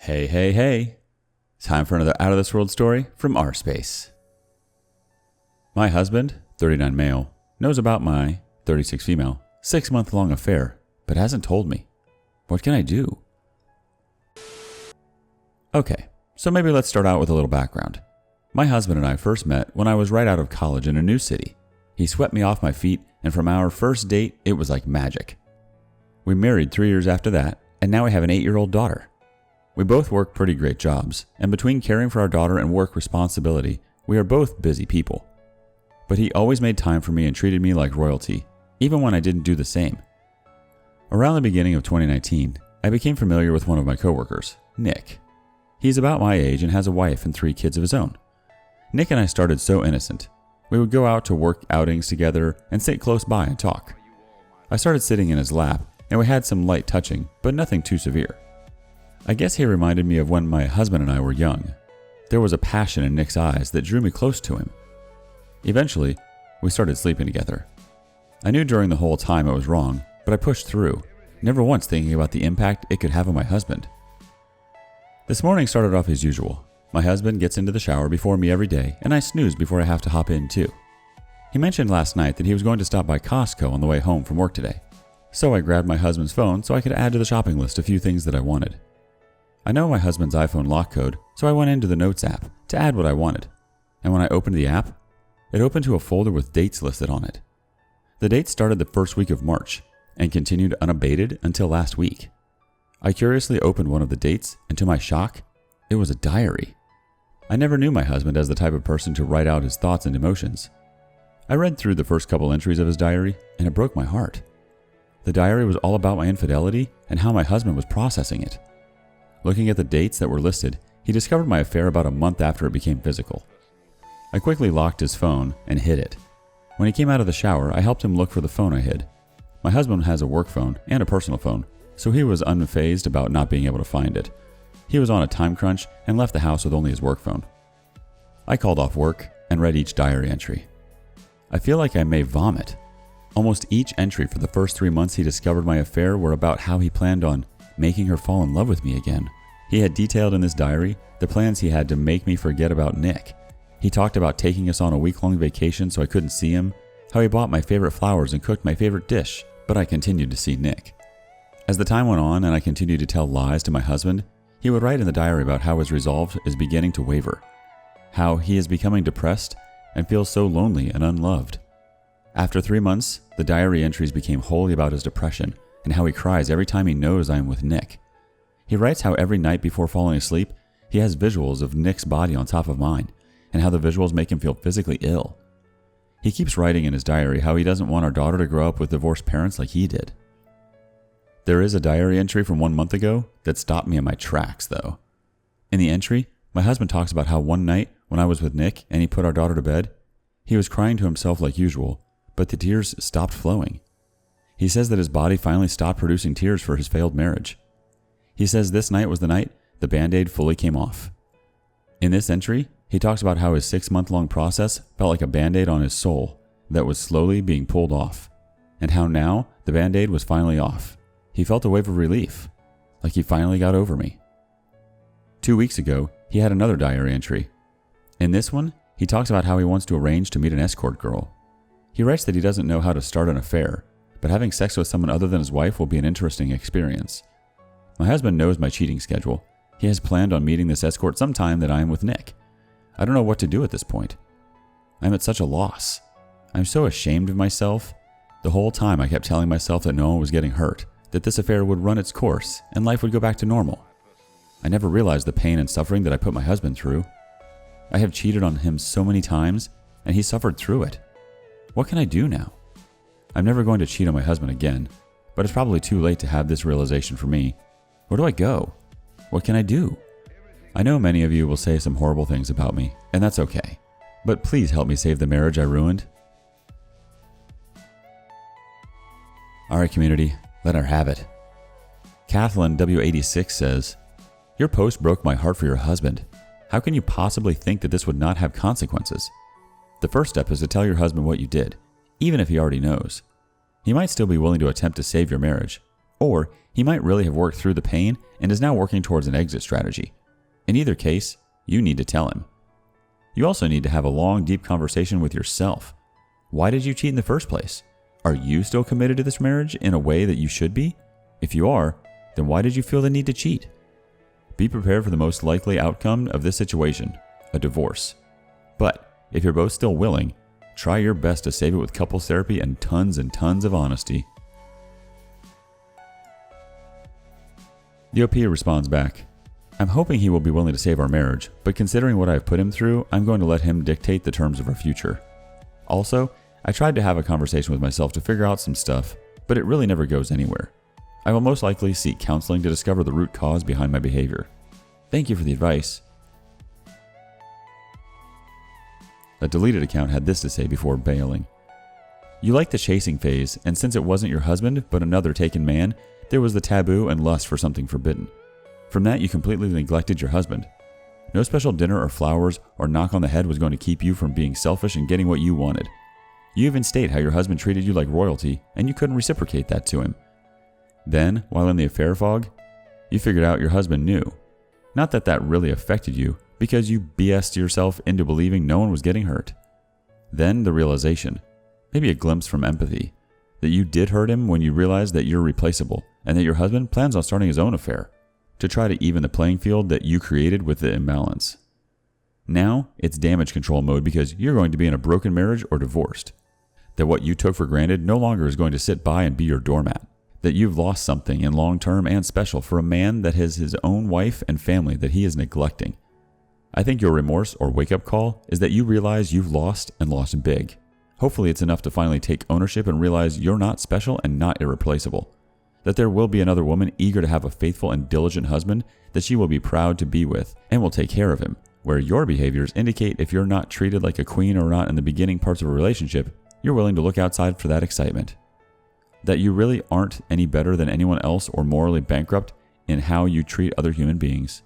Hey, hey, hey. Time for another out of this world story from rSpace. My husband, 39 male, knows about my 36 female 6-month-long affair, but hasn't told me. What can I do? Okay, so maybe let's start out with a little background. My husband and I first met when I was right out of college in a new city. He swept me off my feet, and from our first date, it was like magic. We married 3 years after that, and now we have an 8-year-old daughter. We both work pretty great jobs, and between caring for our daughter and work responsibility, we are both busy people. But he always made time for me and treated me like royalty, even when I didn't do the same. Around the beginning of 2019, I became familiar with one of my coworkers, Nick. He's about my age and has a wife and 3 kids of his own. Nick and I started so innocent. We would go out to work outings together and sit close by and talk. I started sitting in his lap, and we had some light touching, but nothing too severe. I guess he reminded me of when my husband and I were young. There was a passion in Nick's eyes that drew me close to him. Eventually, we started sleeping together. I knew during the whole time I was wrong, but I pushed through, never once thinking about the impact it could have on my husband. This morning started off as usual. My husband gets into the shower before me every day, and I snooze before I have to hop in too. He mentioned last night that he was going to stop by Costco on the way home from work today. So I grabbed my husband's phone so I could add to the shopping list a few things that I wanted. I know my husband's iPhone lock code, so I went into the Notes app to add what I wanted. And when I opened the app, it opened to a folder with dates listed on it. The dates started the first week of March and continued unabated until last week. I curiously opened one of the dates, and to my shock, it was a diary. I never knew my husband as the type of person to write out his thoughts and emotions. I read through the first couple entries of his diary, and it broke my heart. The diary was all about my infidelity and how my husband was processing it. Looking at the dates that were listed, he discovered my affair about a month after it became physical. I quickly locked his phone and hid it. When he came out of the shower, I helped him look for the phone I hid. My husband has a work phone and a personal phone, so he was unfazed about not being able to find it. He was on a time crunch and left the house with only his work phone. I called off work and read each diary entry. I feel like I may vomit. Almost each entry for the first 3 months he discovered my affair were about how he planned on making her fall in love with me again. He had detailed in this diary the plans he had to make me forget about Nick. He talked about taking us on a week-long vacation so I couldn't see him, how he bought my favorite flowers and cooked my favorite dish, but I continued to see Nick. As the time went on and I continued to tell lies to my husband, he would write in the diary about how his resolve is beginning to waver, how he is becoming depressed and feels so lonely and unloved. After 3 months, the diary entries became wholly about his depression and how he cries every time he knows I am with Nick. He writes how every night before falling asleep, he has visuals of Nick's body on top of mine, and how the visuals make him feel physically ill. He keeps writing in his diary how he doesn't want our daughter to grow up with divorced parents like he did. There is a diary entry from 1 month ago that stopped me in my tracks, though. In the entry, my husband talks about how one night when I was with Nick and he put our daughter to bed, he was crying to himself like usual, but the tears stopped flowing. He says that his body finally stopped producing tears for his failed marriage. He says this night was the night the Band-Aid fully came off. In this entry, he talks about how his 6-month-long process felt like a Band-Aid on his soul that was slowly being pulled off, and how now the Band-Aid was finally off. He felt a wave of relief, like he finally got over me. 2 weeks ago, he had another diary entry. In this one, he talks about how he wants to arrange to meet an escort girl. He writes that he doesn't know how to start an affair, but having sex with someone other than his wife will be an interesting experience. My husband knows my cheating schedule. He has planned on meeting this escort sometime that I am with Nick. I don't know what to do at this point. I'm at such a loss. I'm so ashamed of myself. The whole time I kept telling myself that no one was getting hurt, that this affair would run its course and life would go back to normal. I never realized the pain and suffering that I put my husband through. I have cheated on him so many times, and he suffered through it. What can I do now? I'm never going to cheat on my husband again, but it's probably too late to have this realization for me. Where do I go? What can I do? I know many of you will say some horrible things about me, and that's okay. But please help me save the marriage I ruined. Alright community, let her have it. Kathleen W86 says, "Your post broke my heart for your husband. How can you possibly think that this would not have consequences? The first step is to tell your husband what you did, even if he already knows. He might still be willing to attempt to save your marriage, or He might really have worked through the pain and is now working towards an exit strategy. In either case, you need to tell him. You also need to have a long, deep conversation with yourself. Why did you cheat in the first place? Are you still committed to this marriage in a way that you should be? If you are, then why did you feel the need to cheat? Be prepared for the most likely outcome of this situation, a divorce. But if you're both still willing, try your best to save it with couples therapy and tons of honesty. The OP responds back, I'm hoping he will be willing to save our marriage, but considering what I've put him through, I'm going to let him dictate the terms of our future. Also, I tried to have a conversation with myself to figure out some stuff, but it really never goes anywhere. I will most likely seek counseling to discover the root cause behind my behavior. Thank you for the advice. A deleted account had this to say before bailing. You liked the chasing phase, and since it wasn't your husband but another taken man, there was the taboo and lust for something forbidden. From that, you completely neglected your husband. No special dinner or flowers or knock on the head was going to keep you from being selfish and getting what you wanted. You even state how your husband treated you like royalty, and you couldn't reciprocate that to him. Then, while in the affair fog, you figured out your husband knew. Not that that really affected you, because you BS'd yourself into believing no one was getting hurt. Then the realization, maybe a glimpse from empathy, that you did hurt him when you realized that you're replaceable and that your husband plans on starting his own affair to try to even the playing field that you created with the imbalance. Now it's damage control mode because you're going to be in a broken marriage or divorced. That what you took for granted no longer is going to sit by and be your doormat. That you've lost something in long-term and special for a man that has his own wife and family that he is neglecting. I think your remorse or wake-up call is that you realize you've lost and lost big. Hopefully it's enough to finally take ownership and realize you're not special and not irreplaceable. That there will be another woman eager to have a faithful and diligent husband that she will be proud to be with and will take care of him, where your behaviors indicate if you're not treated like a queen or not in the beginning parts of a relationship, you're willing to look outside for that excitement. That you really aren't any better than anyone else or morally bankrupt in how you treat other human beings.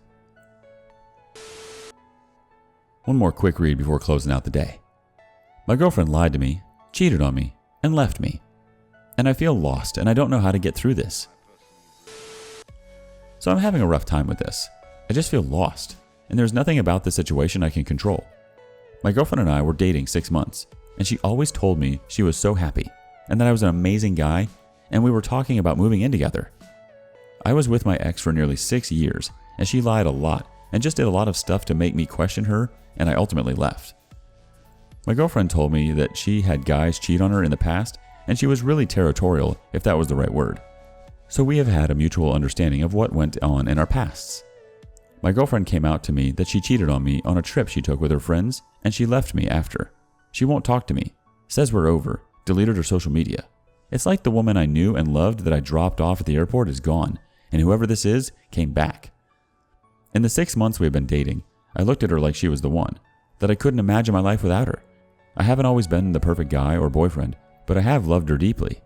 One more quick read before closing out the day. My girlfriend lied to me, cheated on me, and left me. And I feel lost and I don't know how to get through this. So I'm having a rough time with this. I just feel lost, and there's nothing about the situation I can control. My girlfriend and I were dating 6 months, and she always told me she was so happy, and that I was an amazing guy, and we were talking about moving in together. I was with my ex for nearly 6 years, and she lied a lot, and just did a lot of stuff to make me question her, and I ultimately left. My girlfriend told me that she had guys cheat on her in the past, and she was really territorial, if that was the right word. So we have had a mutual understanding of what went on in our pasts. My girlfriend came out to me that she cheated on me on a trip she took with her friends, and she left me after. She won't talk to me, says we're over, deleted her social media. It's like the woman I knew and loved that I dropped off at the airport is gone, and whoever this is came back. In the 6 months we've been dating, I looked at her like she was the one, that I couldn't imagine my life without her. I haven't always been the perfect guy or boyfriend, but I have loved her deeply.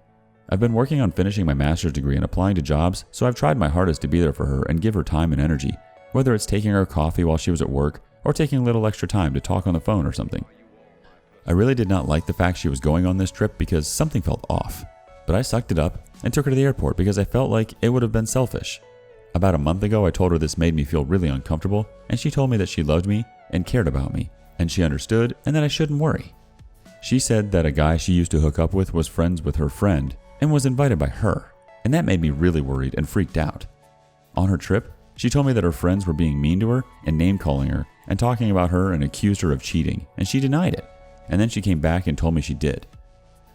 I've been working on finishing my master's degree and applying to jobs, so I've tried my hardest to be there for her and give her time and energy, whether it's taking her coffee while she was at work or taking a little extra time to talk on the phone or something. I really did not like the fact she was going on this trip because something felt off, but I sucked it up and took her to the airport because I felt like it would have been selfish. About a month ago, I told her this made me feel really uncomfortable, and she told me that she loved me and cared about me, and she understood and that I shouldn't worry. She said that a guy she used to hook up with was friends with her friend and was invited by her, and that made me really worried and freaked out. On her trip, she told me that her friends were being mean to her and name-calling her and talking about her and accused her of cheating, and she denied it, and then she came back and told me she did.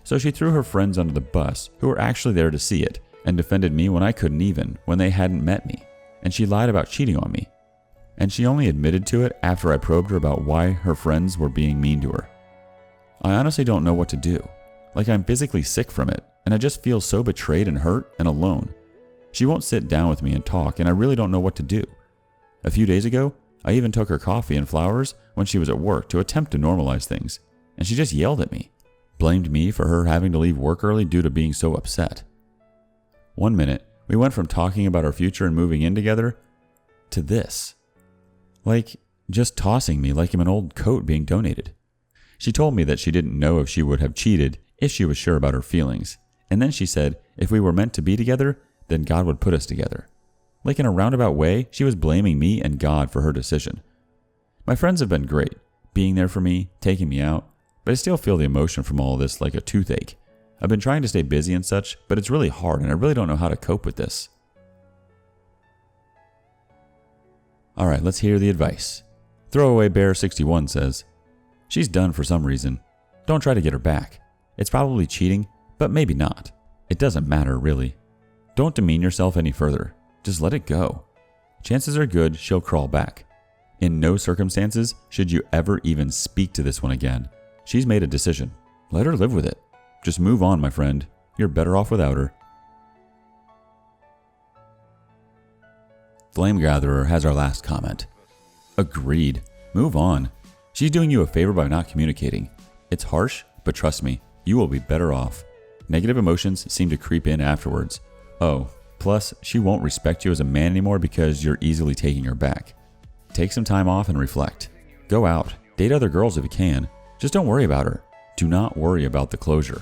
So she threw her friends under the bus who were actually there to see it and defended me when I couldn't even, when they hadn't met me, and she lied about cheating on me. And she only admitted to it after I probed her about why her friends were being mean to her. I honestly don't know what to do. Like I'm physically sick from it, and I just feel so betrayed and hurt and alone. She won't sit down with me and talk, and I really don't know what to do. A few days ago, I even took her coffee and flowers when she was at work to attempt to normalize things, and she just yelled at me, blamed me for her having to leave work early due to being so upset. 1 minute, we went from talking about our future and moving in together to this. Like, just tossing me like I'm an old coat being donated. She told me that she didn't know if she would have cheated if she was sure about her feelings, and then she said if we were meant to be together, then God would put us together. Like in a roundabout way, she was blaming me and God for her decision. My friends have been great, being there for me, taking me out, but I still feel the emotion from all of this like a toothache. I've been trying to stay busy and such, but it's really hard and I really don't know how to cope with this. Alright, let's hear the advice. Throwaway Bear 61 says, she's done for some reason. Don't try to get her back. It's probably cheating, but maybe not. It doesn't matter really. Don't demean yourself any further. Just let it go. Chances are good she'll crawl back. In no circumstances should you ever even speak to this one again. She's made a decision. Let her live with it. Just move on, my friend. You're better off without her. Flame Gatherer has our last comment. Agreed. Move on. She's doing you a favor by not communicating. It's harsh, but trust me, you will be better off. Negative emotions seem to creep in afterwards. Oh, plus she won't respect you as a man anymore because you're easily taking her back. Take some time off and reflect. Go out. Date other girls if you can. Just don't worry about her. Do not worry about the closure.